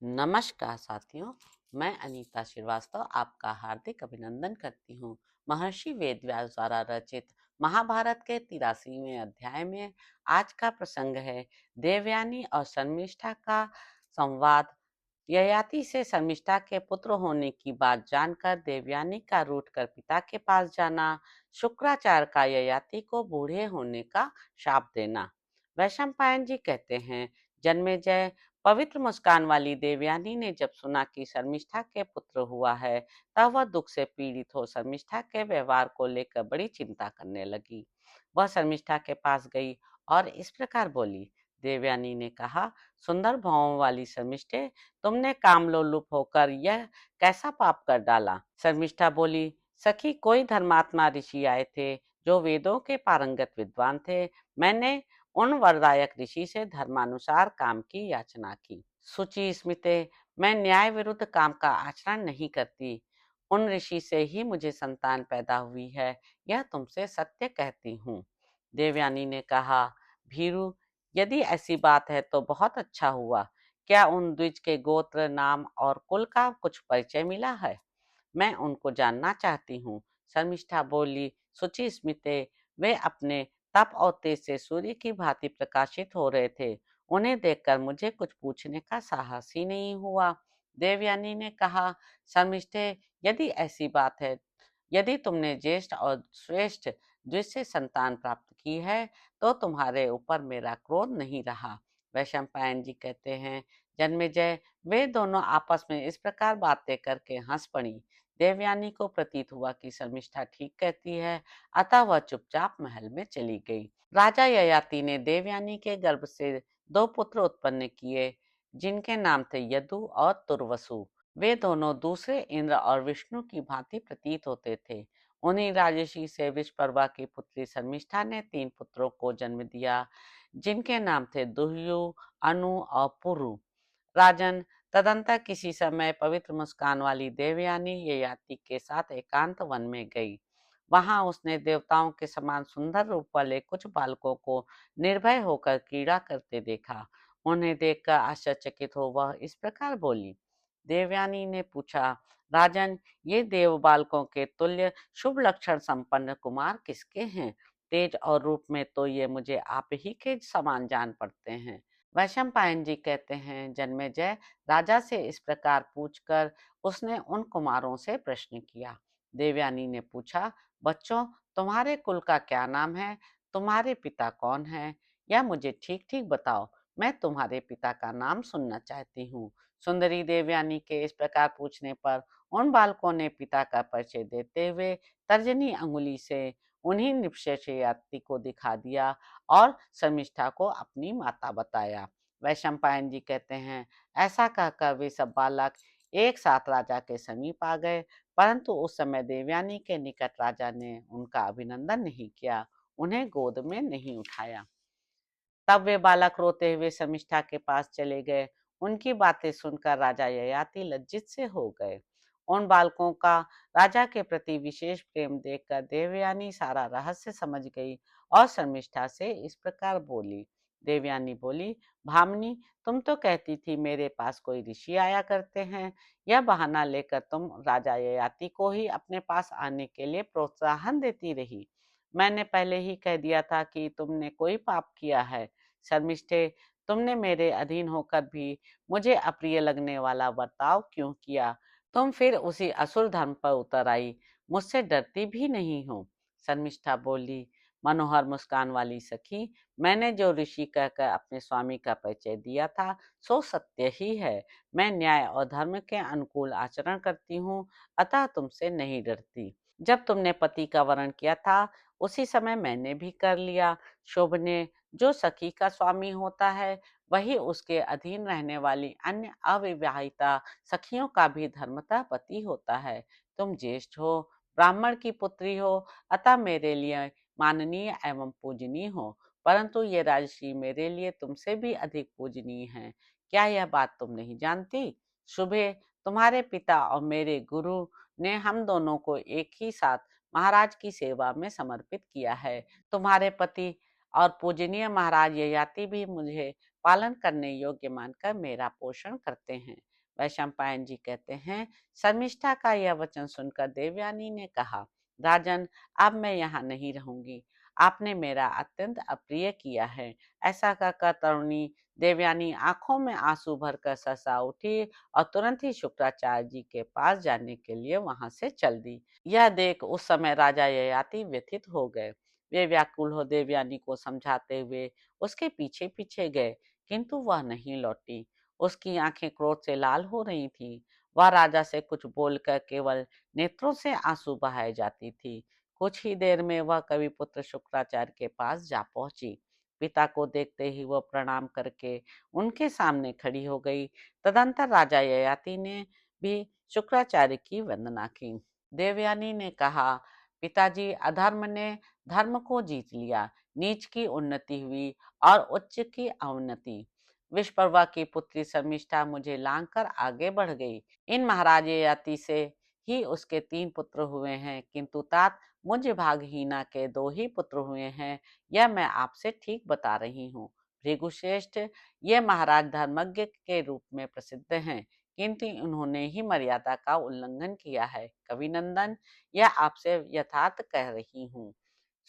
नमस्कार साथियों। मैं अनीता श्रीवास्तव आपका हार्दिक अभिनंदन करती हूँ। महर्षि वेदव्यास द्वारा रचित महाभारत के 83वें अध्याय में आज का प्रसंग है देवयानी और शर्मिष्ठा का संवाद। ययाति से शर्मिष्ठा के पुत्र होने की बात जानकर देवयानी का रूठकर पिता के पास जाना, शुक्राचार्य का ययाति को बूढ़े होने का शाप देना। वैशंपायन जी कहते हैं, जन्मेजय, पवित्र मुस्कान वाली देवयानी ने जब सुना कि शर्मिष्ठा के पुत्र हुआ है, तब वह दुख से पीड़ित हो शर्मिष्ठा के व्यवहार को लेकर बड़ी चिंता करने लगी। वह शर्मिष्ठा के पास गई और इस प्रकार बोली। देवयानी ने कहा, सुंदर भावों वाली शर्मिष्ठे, तुमने कामलोलुप होकर यह कैसा पाप कर डाला? शर्मिष्ठा बोली, सखी, कोई धर्मात्मा ऋषि आए थे जो वेदों के पारंगत विद्वान थे। मैंने उन वरदायक ऋषि से धर्मानुसार काम की याचना की। सुचि स्मिते, मैं न्याय विरुद्ध काम का आचरण नहीं करती। उन ऋषि से ही मुझे संतान पैदा हुई है, यह तुमसे सत्य कहती हूँ। देवयानी ने कहा, भीरु, यदि ऐसी बात है तो बहुत अच्छा हुआ। क्या उन द्विज के गोत्र, नाम और कुल का कुछ परिचय मिला है? मैं उनको जानना चाहती हूँ। शर्मिष्ठा बोली, शुचि स्मिते, वे अपने तप और तेज से सूर्य की भांति प्रकाशित हो रहे थे। उन्हें देखकर मुझे कुछ पूछने का साहस ही नहीं हुआ। देवयानी ने कहा, शर्मिष्ठे, यदि ऐसी बात है, यदि तुमने ज्येष्ठ और श्रेष्ठ द्विज से संतान प्राप्त की है, तो तुम्हारे ऊपर मेरा क्रोध नहीं रहा। वैशंपायन जी कहते हैं, जन्मेजय, वे दोनों आपस में इस प्रकार बातें करके हंस पड़ी। देवयानी को प्रतीत हुआ कि शर्मिष्ठा ठीक कहती है, अतः वह चुपचाप महल में चली गई। राजा ययाति ने देवयानी के गर्भ से दो पुत्र उत्पन्न किए, जिनके नाम थे यदु और तुर्वसु। वे दोनों दूसरे इंद्र और विष्णु की भांति प्रतीत होते थे। उन्हीं राजर्षि से विषपर्वा की पुत्री शर्मिष्ठा ने तीन पुत्रों को जन्म दिया, जिनके नाम थे दुह्यु, अनु और पुरु। राजन, तदंतर किसी समय पवित्र मुस्कान वाली देवयानी ययाति के साथ एकांत वन में गई। वहां उसने देवताओं के समान सुंदर रूप वाले कुछ बालकों को निर्भय होकर क्रीड़ा करते देखा। उन्हें देखकर आश्चर्यचकित हो वह इस प्रकार बोली। देवयानी ने पूछा, राजन, ये देव बालकों के तुल्य शुभ लक्षण संपन्न कुमार किसके हैं? तेज और रूप में तो ये मुझे आप ही के समान जान पड़ते हैं। वैशंपायन जी कहते हैं, जन्मेजय, राजा से इस प्रकार पूछकर उसने उन कुमारों से प्रश्न किया। देवयानी ने पूछा, बच्चों, तुम्हारे कुल का क्या नाम है? तुम्हारे पिता कौन है? यह मुझे ठीक ठीक बताओ। मैं तुम्हारे पिता का नाम सुनना चाहती हूँ। सुंदरी देवयानी के इस प्रकार पूछने पर उन बालकों ने पिता का परिचय देते हुए तर्जनी अंगुली से उन्हीं निपशेष यात्री को दिखा दिया और शर्मिष्ठा को अपनी माता बताया। वैशंपायन जी कहते हैं, ऐसा कहकर वे सब बालक एक साथ राजा के समीप आ गए, परंतु उस समय देवयानी के निकट राजा ने उनका अभिनंदन नहीं किया, उन्हें गोद में नहीं उठाया। तब वे बालक रोते हुए शर्मिष्ठा के पास चले गए। उनकी बातें सुनकर राजा ययाति लज्जित से हो गए। उन बालकों का राजा के प्रति विशेष प्रेम देखकर देवयानी सारा रहस्य समझ गई और शर्मिष्ठा से इस प्रकार बोली। देवयानी बोली, भामिनी, तुम तो कहती थी मेरे पास कोई ऋषि आया करते हैं। यह बहाना लेकर तुम राजा ययाति को ही अपने पास आने के लिए प्रोत्साहन देती रही। मैंने पहले ही कह दिया था कि तुमने कोई पाप किया है। शर्मिष्ठे, तुमने मेरे अधीन होकर भी मुझे अप्रिय लगने वाला बर्ताव क्यों किया? तुम फिर उसी असुर धर्म पर उतर आई, मुझसे डरती भी नहीं हो। शर्मिष्ठा बोली, मनोहर मुस्कान वाली सखी, मैंने जो ऋषि कहकर अपने स्वामी का परिचय दिया था, सो सत्य ही है। मैं न्याय और धर्म के अनुकूल आचरण करती हूँ, अतः तुमसे नहीं डरती। जब तुमने पति का वरण किया था, उसी समय मैंने भी कर लिया। शोभने, जो सखी का स्वामी होता है, वही उसके अधीन रहने वाली अन्य अविवाहिता सखियों का भी धर्मतः पति होता है। तुम ज्येष्ठ हो, ब्राह्मण की पुत्री हो, अतः मेरे लिए माननीय एवं पूजनीय हो, परंतु ये राजश्री मेरे लिए तुमसे भी अधिक पूजनीय हैं। क्या यह बात तुम नहीं जानती? शुभे, तुम्हारे पिता और मेरे गुरु ने हम दोनों को एक ही साथ महाराज की सेवा में समर्पित किया है। तुम्हारे पति और पूजनीय महाराज ययाति भी मुझे पालन करने योग्य मानकर मेरा पोषण करते हैं। वैशंपायन जी कहते हैं, शर्मिष्ठा का यह वचन सुनकर देवयानी ने कहा, राजन, अब मैं यहाँ नहीं रहूंगी। आपने मेरा अत्यंत अप्रिय किया है। ऐसा कहकर तरुणी देवयानी आंखों में आंसू भरकर सरसा उठी और तुरंत ही शुक्राचार्य जी के पास जाने के लिए वहां से चल दी। यह देख उस समय राजा ययाति व्यथित हो गए। वे व्याकुल हो देवयानी को समझाते हुए उसके पीछे पीछे गए, किंतु वह नहीं लौटी। उसकी आंखें क्रोध से लाल हो रही थीं। वह राजा से कुछ बोलकर केवल नेत्रों से आंसू बहाए जाती थी। कुछ ही देर में वह कवि पुत्र शुक्राचार्य के पास जा पहुंची। पिता को देखते ही वह प्रणाम करके उनके सामने खड़ी हो गई। तदंतर राजा ययाति ने भी शुक्राचार्य की वंदना की। देवयानी ने कहा, पिताजी, अधर्म ने धर्म को जीत लिया, नीच की उन्नति हुई और उच्च की अवनति। विश्वपर्वा की पुत्री शर्मिष्ठा मुझे लांग कर आगे बढ़ गई। इन महाराज ययाति से ही उसके 3 पुत्र हुए हैं, किंतु तात मुझ भागहीना के 2 ही पुत्र हुए हैं। यह मैं आपसे ठीक बता रही हूँ। भृगुश्रेष्ठ, ये महाराज धर्मज्ञ के रूप में प्रसिद्ध हैं, किंतु उन्होंने ही मर्यादा का उल्लंघन किया है। कविनंदन, यह आपसे यथार्थ कह रही हूँ।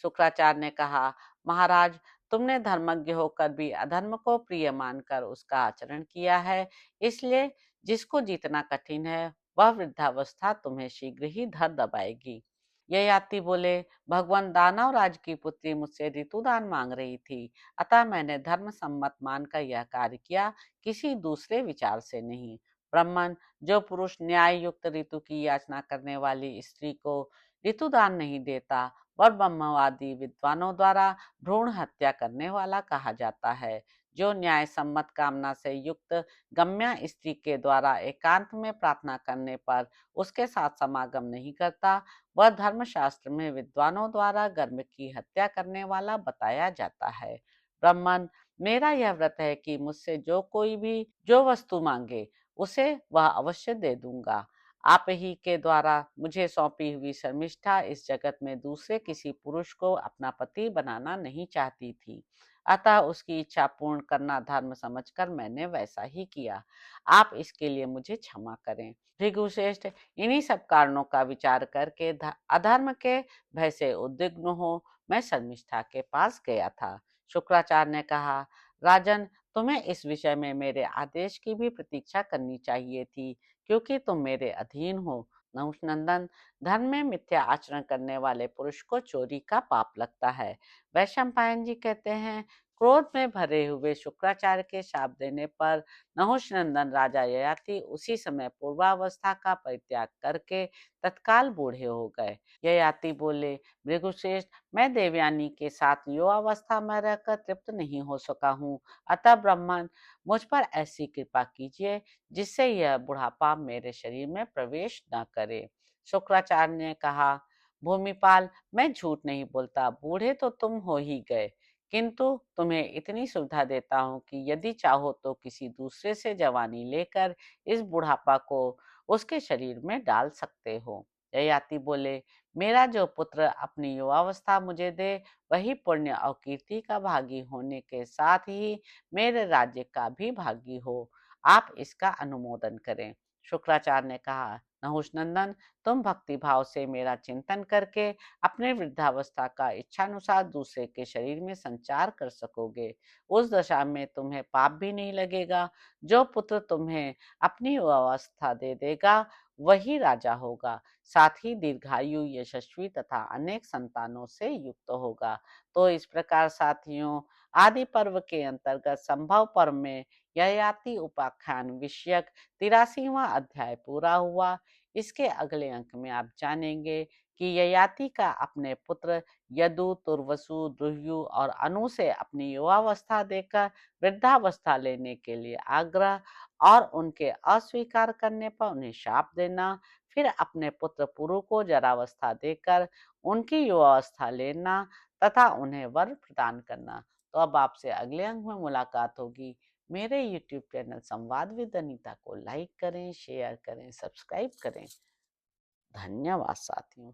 शुक्राचार्य ने कहा, महाराज, तुमने धर्मज्ञ होकर भी अधर्म को प्रिय मानकर उसका आचरण किया है, इसलिए जिसको जीतना कठिन है वह वृद्धावस्था तुम्हें शीघ्र ही धर दबाएगी। ययाति बोले, भगवान दानव राज की पुत्री मुझसे ऋतुदान मांग रही थी, अतः मैंने धर्म सम्मत मानकर यह कार्य किया, किसी दूसरे विचार से नहीं। ब्राह्मण, जो पुरुष न्याय युक्त ऋतु की याचना करने वाली स्त्री को ऋतुदान नहीं देता, वह ब्रह्मवादी विद्वानों द्वारा भ्रूण हत्या करने वाला कहा जाता है। जो न्याय सम्मत कामना से युक्त गम्या स्त्री के द्वारा एकांत में प्रार्थना करने पर उसके साथ समागम नहीं करता, वह धर्मशास्त्र में विद्वानों द्वारा गर्भ की हत्या करने वाला बताया जाता है। ब्राह्मण, मेरा यह व्रत है कि मुझसे जो कोई भी जो वस्तु मांगे उसे वह अवश्य दे दूंगा। आप ही के द्वारा मुझे सौंपी हुई शर्मिष्ठा इस जगत में दूसरे किसी पुरुष को अपना पति बनाना नहीं चाहती थी, अतः उसकी इच्छा पूर्ण करना धर्म समझकर मैंने वैसा ही किया। आप इसके लिए मुझे क्षमा करें। भृगुश्रेष्ठ, इन्हीं सब कारणों का विचार करके अधर्म के भय से उद्विग्न हो मैं शर्मिष्ठा के पास गया था। शुक्राचार्य ने कहा, राजन, तुम्हें इस विषय में मेरे आदेश की भी प्रतीक्षा करनी चाहिए थी, क्योंकि तुम मेरे अधीन हो। नहुषनंदन, धर्म में मिथ्या आचरण करने वाले पुरुष को चोरी का पाप लगता है। वैशंपायन जी कहते हैं, क्रोध में भरे हुए शुक्राचार्य के शाप देने पर नहुषनंदन राजा ययाति उसी समय पूर्वावस्था का परित्याग करके तत्काल बूढ़े हो गए। ययाति बोले, भृगुश्रेष्ठ, मैं देवयानी के साथ युवावस्था में रहकर तृप्त नहीं हो सका हूँ, अतः ब्राह्मण, मुझ पर ऐसी कृपा कीजिए जिससे यह बुढ़ापा मेरे शरीर में प्रवेश न करे। शुक्राचार्य ने कहा, भूमिपाल, मैं झूठ नहीं बोलता, बूढ़े तो तुम हो ही गए, किंतु तुम्हें इतनी सुविधा देता हूँ कि यदि चाहो तो किसी दूसरे से जवानी लेकर इस बुढ़ापा को उसके शरीर में डाल सकते हो। ययाति बोले, मेरा जो पुत्र अपनी युवावस्था मुझे दे, वही पुण्य और कीर्ति का भागी होने के साथ ही मेरे राज्य का भी भागी हो। आप इसका अनुमोदन करें। शुक्राचार्य ने कहा, नहुषनंदन, तुम भक्ति भाव से मेरा चिंतन करके अपने वृद्धावस्था का इच्छानुसार दूसरे के शरीर में संचार कर सकोगे। उस दशा में तुम्हें पाप भी नहीं लगेगा। जो पुत्र तुम्हें अपनी अवस्था दे देगा वही राजा होगा, साथ ही दीर्घायु, यशस्वी तथा अनेक संतानों से युक्त होगा। तो इस प्रकार साथियों, आदि पर्व के अंतर्गत संभव पर्व में ययाति उपाख्यान विषयक 83वां अध्याय पूरा हुआ। इसके अगले अंक में आप जानेंगे कि ययाति का अपने पुत्र यदु, तुर्वसु, दुह्यु और अनु से अपनी युवावस्था देकर वृद्धावस्था लेने के लिए आग्रह और उनके अस्वीकार करने पर उन्हें शाप देना, फिर अपने पुत्र पुरु को जरावस्था देकर उनकी युवावस्था लेना तथा उन्हें वर प्रदान करना। तो अब आपसे अगले अंक में मुलाकात होगी। मेरे YouTube चैनल संवाद विद अनीता को लाइक करें, शेयर करें, सब्सक्राइब करें। धन्यवाद साथियों।